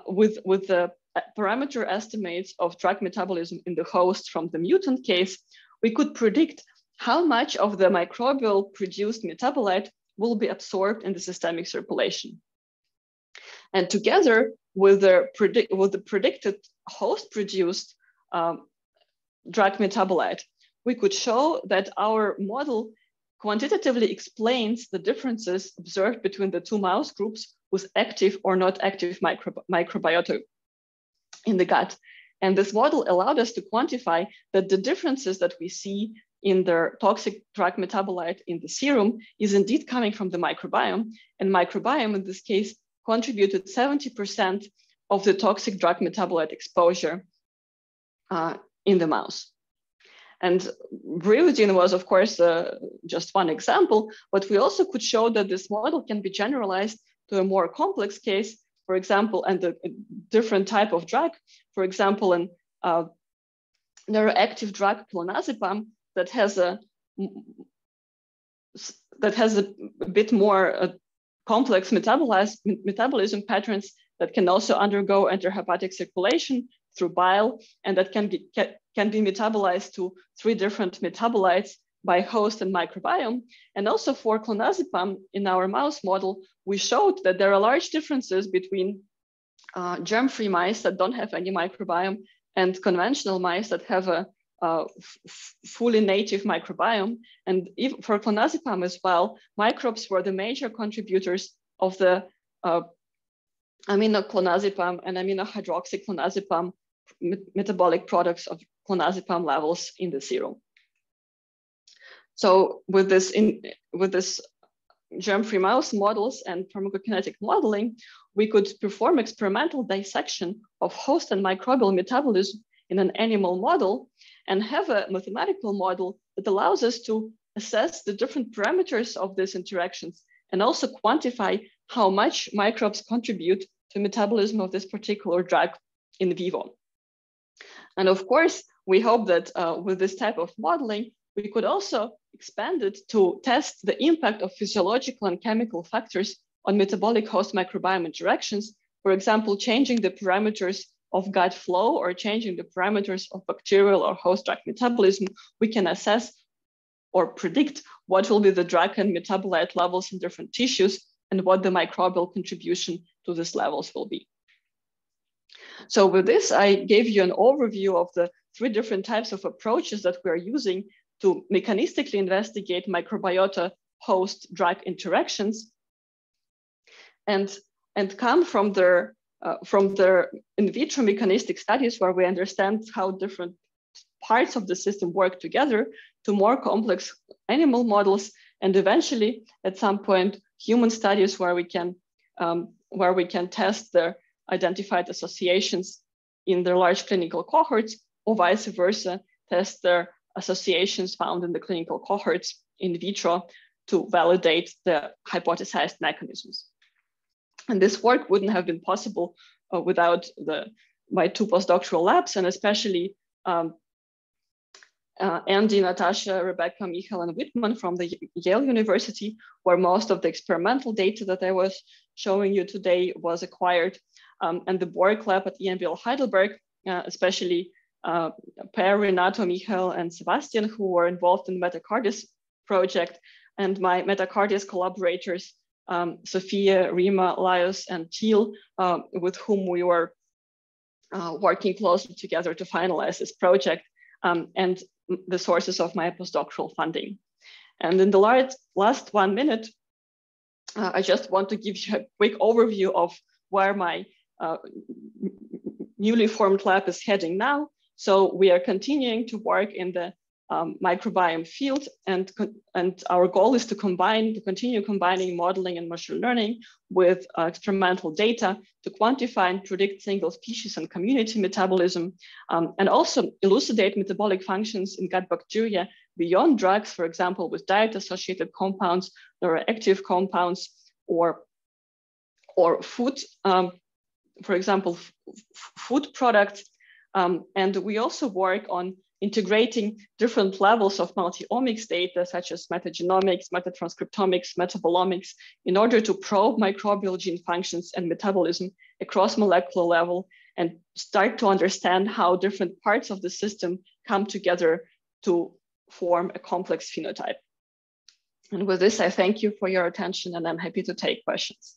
with the parameter estimates of drug metabolism in the host from the mutant case, we could predict how much of the microbial produced metabolite will be absorbed in the systemic circulation. And together with the predicted host produced drug metabolite, we could show that our model quantitatively explains the differences observed between the two mouse groups with active or not active microbiota in the gut. And this model allowed us to quantify that the differences that we see in the toxic drug metabolite in the serum is indeed coming from the microbiome. And microbiome in this case contributed 70% of the toxic drug metabolite exposure in the mouse. And Brividine was, of course, just one example, but we also could show that this model can be generalized to a more complex case, for example, and a different type of drug. For example, an neuroactive drug clonazepam that has a bit more complex metabolism patterns that can also undergo intrahepatic circulation through bile, and that can be metabolized to 3 different metabolites by host and microbiome. And also for clonazepam in our mouse model, we showed that there are large differences between germ-free mice that don't have any microbiome and conventional mice that have a fully native microbiome. And even for clonazepam as well, microbes were the major contributors of the aminoclonazepam and aminohydroxyclonazepam metabolic products of clonazepam levels in the serum. So with this germ-free mouse models and pharmacokinetic modeling, we could perform experimental dissection of host and microbial metabolism in an animal model and have a mathematical model that allows us to assess the different parameters of these interactions and also quantify how much microbes contribute to metabolism of this particular drug in vivo. And of course, we hope that with this type of modeling, we could also expand it to test the impact of physiological and chemical factors on metabolic host microbiome interactions. For example, changing the parameters of gut flow or changing the parameters of bacterial or host drug metabolism, we can assess or predict what will be the drug and metabolite levels in different tissues and what the microbial contribution to these levels will be. So with this, I gave you an overview of the 3 different types of approaches that we are using to mechanistically investigate microbiota host drug interactions and come from their in vitro mechanistic studies where we understand how different parts of the system work together to more complex animal models, and eventually at some point human studies where we can test their identified associations in their large clinical cohorts, or vice versa, test their associations found in the clinical cohorts in vitro to validate the hypothesized mechanisms. And this work wouldn't have been possible without my 2 postdoctoral labs, and especially Andy, Natasha, Rebecca, Michael, and Whitman from the Yale University, where most of the experimental data that I was showing you today was acquired, and the Borg lab at EMBL Heidelberg, especially Per, Renato, Michael, and Sebastian, who were involved in the Metacardias project, and my Metacardias collaborators, Sophia, Rima, Laios, and Thiel, with whom we were working closely together to finalize this project, and the sources of my postdoctoral funding. And in the last 1 minute, I just want to give you a quick overview of where my newly formed lab is heading now. So we are continuing to work in the microbiome field, and our goal is to continue combining modeling and machine learning with experimental data to quantify and predict single species and community metabolism, and also elucidate metabolic functions in gut bacteria beyond drugs, for example, with diet-associated compounds, neuroactive compounds, or food, for example, food products. And we also work on integrating different levels of multi-omics data, such as metagenomics, metatranscriptomics, metabolomics, in order to probe microbial gene functions and metabolism across molecular level and start to understand how different parts of the system come together to form a complex phenotype. And with this, I thank you for your attention, and I'm happy to take questions.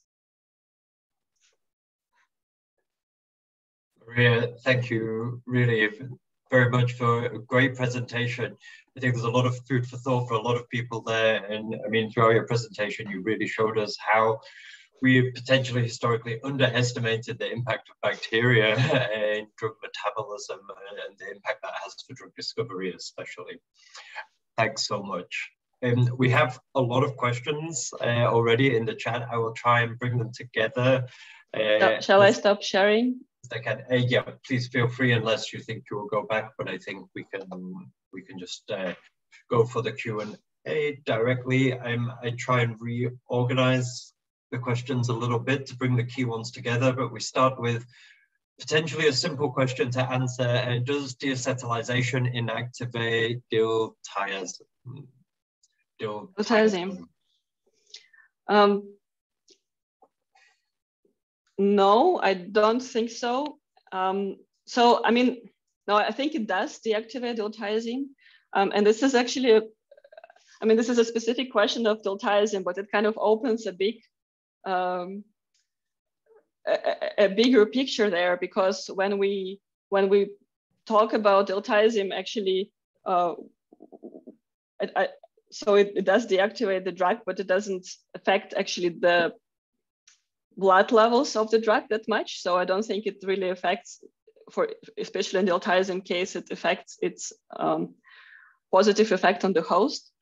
Maria, thank you really very much for a great presentation. I think there's a lot of food for thought for a lot of people there. And I mean, throughout your presentation, you really showed us how we potentially historically underestimated the impact of bacteria in drug metabolism and the impact that has for drug discovery, especially. Thanks so much. We have a lot of questions already in the chat. I will try and bring them together. Shall I stop sharing? I can. Yeah, please feel free, unless you think you will go back, but I think we can just go for the Q&A directly. I try and reorganize the questions a little bit to bring the key ones together, but we start with potentially a simple question to answer. Does deacetylization inactivate diltiazem? No, I don't think so. So, I mean, no, I think it does deactivate diltiazem. And this is actually, this is a specific question of diltiazem, but it kind of opens a big, a bigger picture there, because when we talk about diltiazem, actually, so it does deactivate the drug, but it doesn't affect actually the blood levels of the drug that much. So I don't think it really affects, especially in the diltiazem case, it affects its positive effect on the host.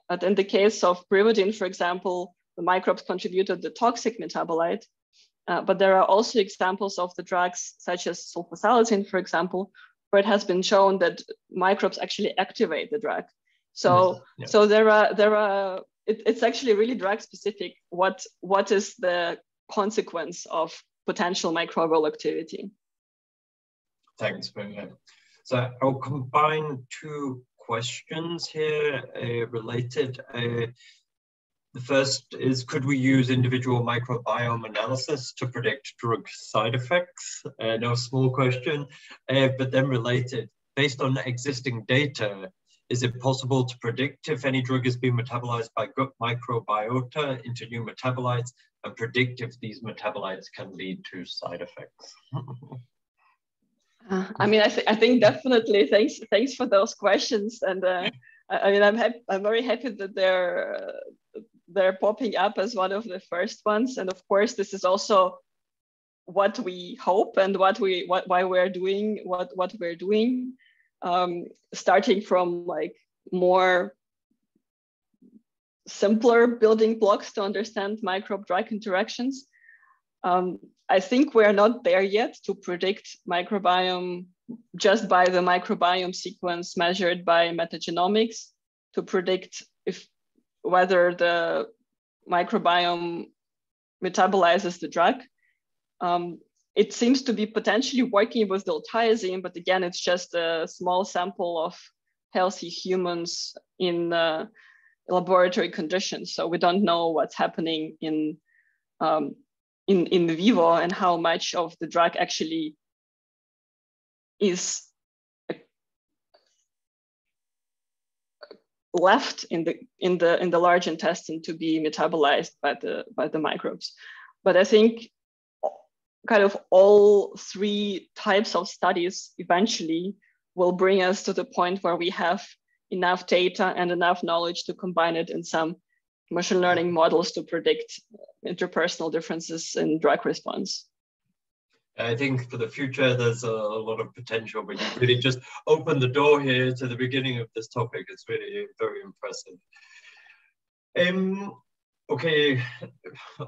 But in the case of pyrimidine, for example, the microbes contributed the toxic metabolite. But there are also examples of the drugs, such as sulfasalazine, for example, where it has been shown that microbes actually activate the drug. So, so it's actually really drug specific. What is the consequence of potential microbial activity? Thanks, Maria. So I'll combine two questions here related. The first is, could we use individual microbiome analysis to predict drug side effects? No small question, but then related, based on existing data, is it possible to predict if any drug is being metabolized by gut microbiota into new metabolites and predict if these metabolites can lead to side effects? I mean, I think definitely. Thanks for those questions, and I mean, I'm very happy that they're popping up as one of the first ones. And of course, this is also what we hope and why we're doing what we're doing, starting from like more simpler building blocks to understand microbe-drug interactions. I think we're not there yet to predict microbiome just by the microbiome sequence measured by metagenomics to predict whether the microbiome metabolizes the drug. It seems to be potentially working with diltiazem, but again, it's just a small sample of healthy humans in laboratory conditions. So we don't know what's happening in vivo and how much of the drug actually is left in the large intestine to be metabolized by the microbes. But I think kind of all three types of studies eventually will bring us to the point where we have enough data and enough knowledge to combine it in some machine learning models to predict interpersonal differences in drug response. I think for the future, there's a lot of potential, but you really just opened the door here to the beginning of this topic. It's really very impressive. Okay,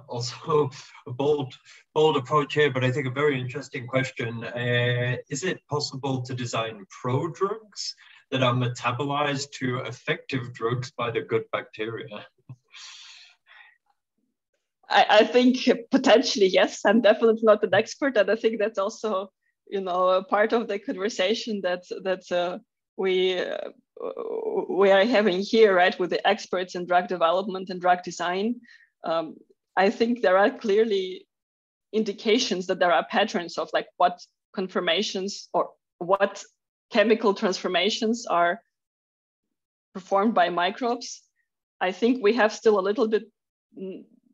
also a bold approach here, but I think a very interesting question. Is it possible to design prodrugs that are metabolized to effective drugs by the good bacteria? I think potentially, yes. I'm definitely not an expert, and I think that's also, you know, a part of the conversation that we are having here, right, with the experts in drug development and drug design. I think there are clearly indications that there are patterns of like what conformations or what chemical transformations are performed by microbes. I think we have still a little bit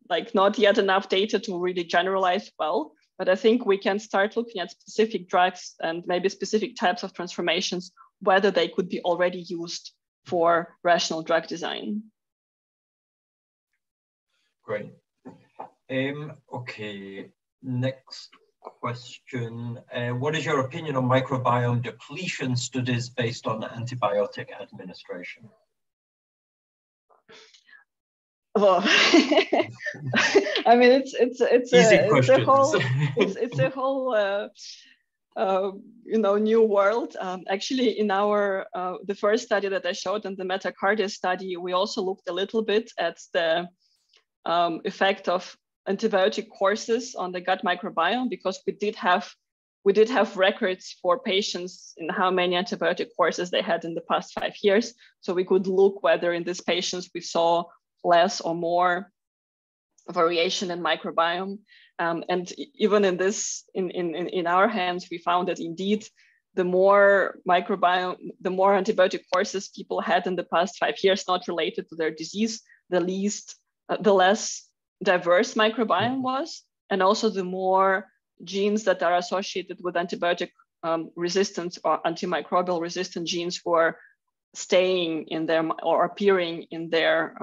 like not yet enough data to really generalize well, but I think we can start looking at specific drugs and maybe specific types of transformations, whether they could be already used for rational drug design. Great. Okay, next question. What is your opinion on microbiome depletion studies based on antibiotic administration? Well, I mean, it's a whole you know, new world. Actually, in our the first study that I showed in the metacardia study, we also looked a little bit at the effect of antibiotic courses on the gut microbiome, because we did have records for patients in how many antibiotic courses they had in the past 5 years. So we could look whether in these patients we saw less or more variation in microbiome. And even in this, in our hands, we found that indeed, the more antibiotic courses people had in the past 5 years, not related to their disease, the less diverse microbiome was, and also the more genes that are associated with antibiotic resistant or antimicrobial resistant genes were staying in their or appearing in their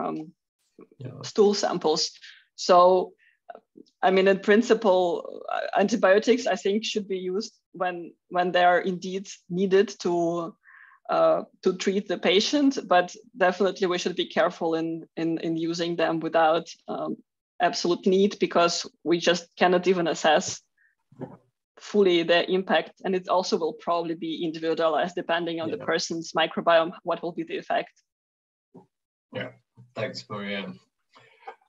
stool samples. So, I mean, in principle, antibiotics, I think, should be used when they are indeed needed to to treat the patient, but definitely we should be careful in using them without absolute need, because we just cannot even assess fully the impact, and it also will probably be individualized depending on the person's microbiome, what will be the effect. Yeah, thanks, Maria.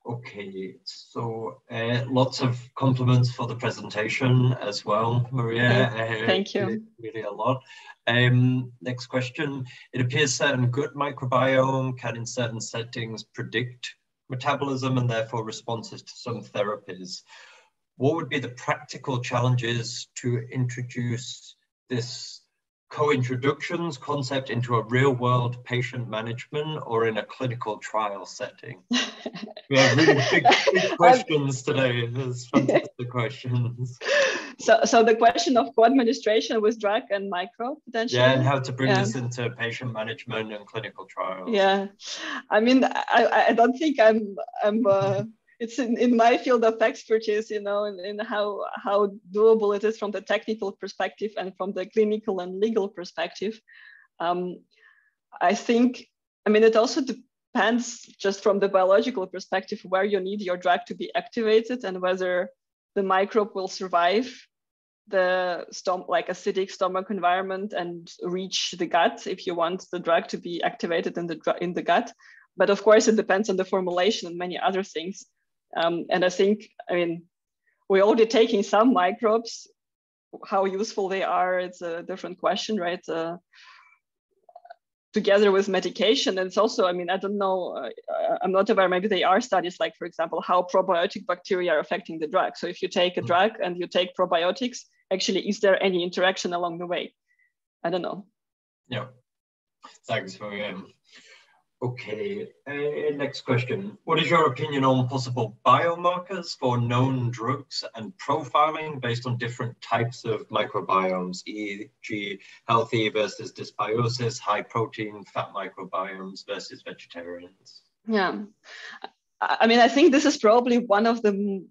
Okay, so lots of compliments for the presentation as well, Maria. Thank you. Really a lot. Next question. It appears certain gut microbiome can in certain settings predict metabolism and therefore responses to some therapies. What would be the practical challenges to introduce this co-introductions concept into a real-world patient management or in a clinical trial setting? We have really big questions today. There's fantastic questions. So the question of co-administration with drug and micro potentially. Yeah, and how to bring this into patient management and clinical trials. Yeah, I mean, I don't think I'm it's in my field of expertise, in how doable it is from the technical perspective and from the clinical and legal perspective. I think, it also depends just from the biological perspective where you need your drug to be activated and whether the microbe will survive the acidic stomach environment and reach the gut if you want the drug to be activated in the gut. But of course, it depends on the formulation and many other things. And I think, we're already taking some microbes. How useful they are, it's a different question, right? Together with medication. And it's also, I don't know, I'm not aware, maybe there are studies like, for example, how probiotic bacteria are affecting the drug. So if you take a drug and you take probiotics, actually, is there any interaction along the way? I don't know. Yeah, thanks for okay, next question. What is your opinion on possible biomarkers for known drugs and profiling based on different types of microbiomes, e.g. healthy versus dysbiosis, high protein, fat microbiomes versus vegetarians? Yeah, I think this is probably one of the,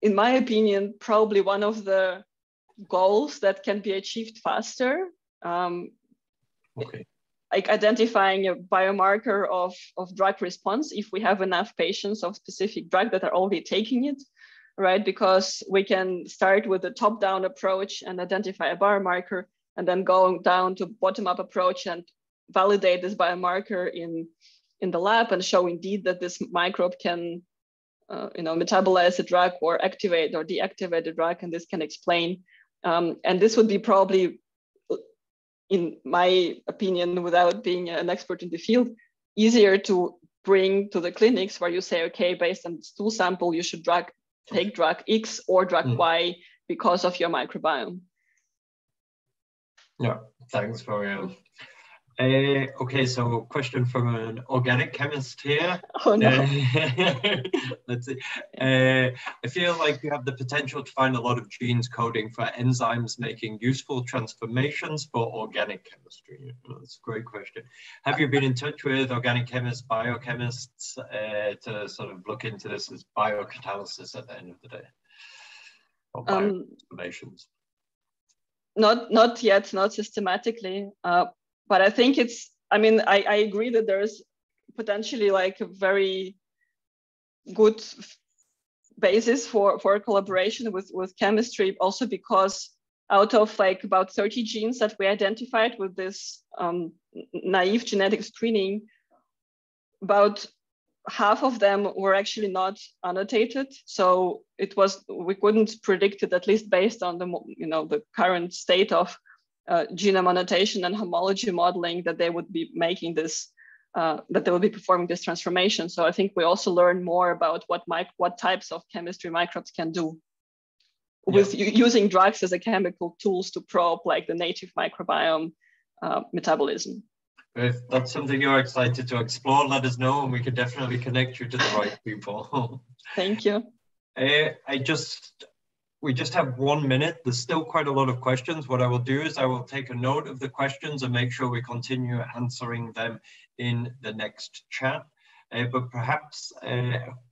in my opinion, probably one of the goals that can be achieved faster. Okay. Like identifying a biomarker of drug response if we have enough patients of specific drug that are already taking it, right? Because we can start with a top-down approach and identify a biomarker, and then go down to bottom-up approach and validate this biomarker in the lab and show indeed that this microbe can metabolize the drug or activate or deactivate the drug, and this can explain. And this would be probably, in my opinion, without being an expert in the field, easier to bring to the clinics where you say, okay, based on stool sample, you should take drug X or drug Y because of your microbiome. Yeah, thanks for okay, so question from an organic chemist here. Oh no. Let's see. I feel like you have the potential to find a lot of genes coding for enzymes making useful transformations for organic chemistry. That's a great question. Have you been in touch with organic chemists, biochemists to sort of look into this as biocatalysis at the end of the day? Or biotransformations? Not yet, not systematically. But I think it's, I agree that there's potentially like a very good basis for collaboration with chemistry, also because out of like about 30 genes that we identified with this naive genetic screening, about half of them were actually not annotated. So we couldn't predict it, at least based on the current state of genome annotation and homology modeling, that they would be making this, that they would be performing this transformation. So I think we also learn more about what types of chemistry microbes can do with using drugs as a chemical tools to probe like the native microbiome metabolism. If that's something you're excited to explore, let us know and we can definitely connect you to the right people. Thank you. We just have 1 minute. There's still quite a lot of questions. What I will do is I will take a note of the questions and make sure we continue answering them in the next chat. But perhaps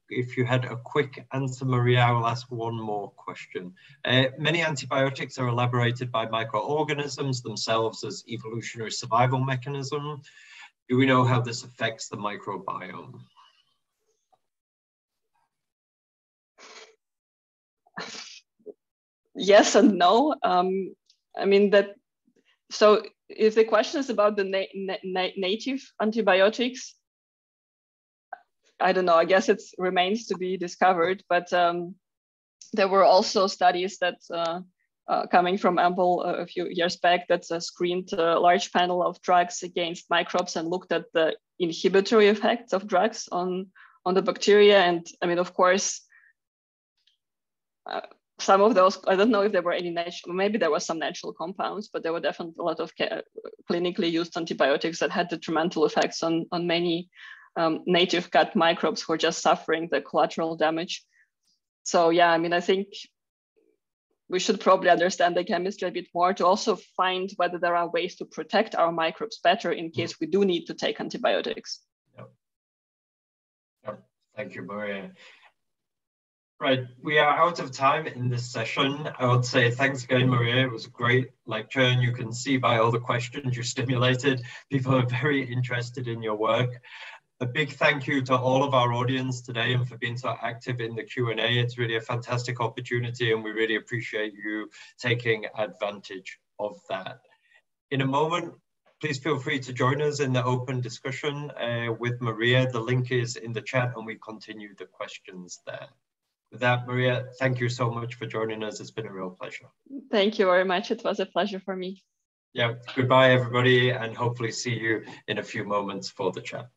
if you had a quick answer, Maria, I will ask one more question. Many antibiotics are elaborated by microorganisms themselves as evolutionary survival mechanism. Do we know how this affects the microbiome? Yes and no. I mean that. So if the question is about the native antibiotics, I don't know. I guess it remains to be discovered. But there were also studies that coming from Ample a few years back that screened a large panel of drugs against microbes and looked at the inhibitory effects of drugs on the bacteria. And I mean, of course, some of those, I don't know if there were any natural, maybe there was some natural compounds, but there were definitely a lot of clinically used antibiotics that had detrimental effects on many native gut microbes who are just suffering the collateral damage. So yeah, I mean, I think we should probably understand the chemistry a bit more to also find whether there are ways to protect our microbes better in case we do need to take antibiotics. Yep. Thank you, Maria. Right, we are out of time in this session. I would say thanks again, Maria. It was a great lecture, and you can see by all the questions you stimulated, people are very interested in your work. A big thank you to all of our audience today and for being so active in the Q&A. It's really a fantastic opportunity, and we really appreciate you taking advantage of that. In a moment, please feel free to join us in the open discussion with Maria. The link is in the chat, and we continue the questions there. With that, Maria, thank you so much for joining us. It's been a real pleasure. Thank you very much. It was a pleasure for me. Yeah, goodbye, everybody, and hopefully see you in a few moments for the chat.